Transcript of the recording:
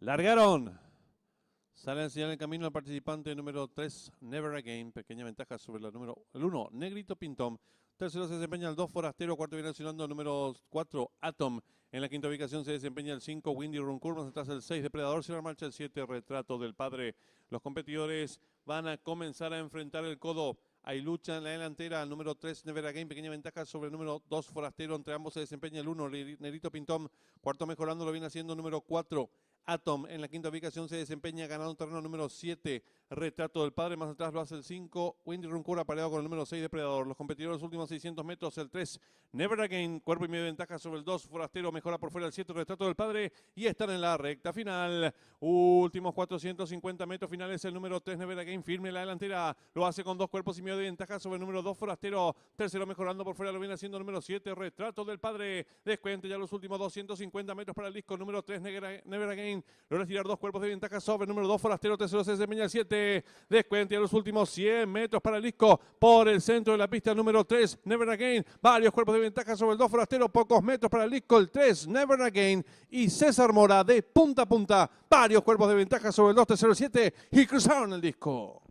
Largaron. Sale a enseñar el camino al participante número 3, Never Again. Pequeña ventaja sobre el 1, Negrito Pintón. Tercero se desempeña el 2, Forastero. Cuarto viene accionando el número 4, Atom. En la quinta ubicación se desempeña el 5, Windy Runcourt. Más atrás el 6, Depredador. Cierra marcha el 7, Retrato del Padre. Los competidores van a comenzar a enfrentar el codo. Hay lucha en la delantera, el número 3, Never Again, pequeña ventaja sobre el número 2, Forastero. Entre ambos se desempeña el 1, Negrito Pintón. Cuarto mejorando lo viene haciendo el número 4, Atom. En la quinta ubicación se desempeña ganando un terreno número 7, Retrato del Padre. Más atrás lo hace el 5, Windy Runcourt, apareado con el número 6, Depredador. Los competidores los últimos 600 metros, el 3, Never Again, cuerpo y medio de ventaja sobre el 2, Forastero. Mejora por fuera el 7, Retrato del Padre. Y están en la recta final. Últimos 450 metros finales, el número 3, Never Again, firme en la delantera. Lo hace con 2 cuerpos y medio de ventaja sobre el número 2, Forastero. Tercero mejorando por fuera lo viene haciendo el número 7, Retrato del Padre. Descuente ya los últimos 250 metros para el disco. Número 3, Never Again. Logra tirar 2 cuerpos de ventaja sobre el número 2, Forastero. Tercero se desempeña el 7. Descuente ya los últimos 100 metros para el disco. Por el centro de la pista, el número 3, Never Again. Varios cuerpos de ventaja sobre el 2, Forastero. Pocos metros para el disco, el 3, Never Again. Y César Mora de punta a punta. Varios cuerpos de ventaja sobre el 2, tercero, el 7. Y cruzaron el disco.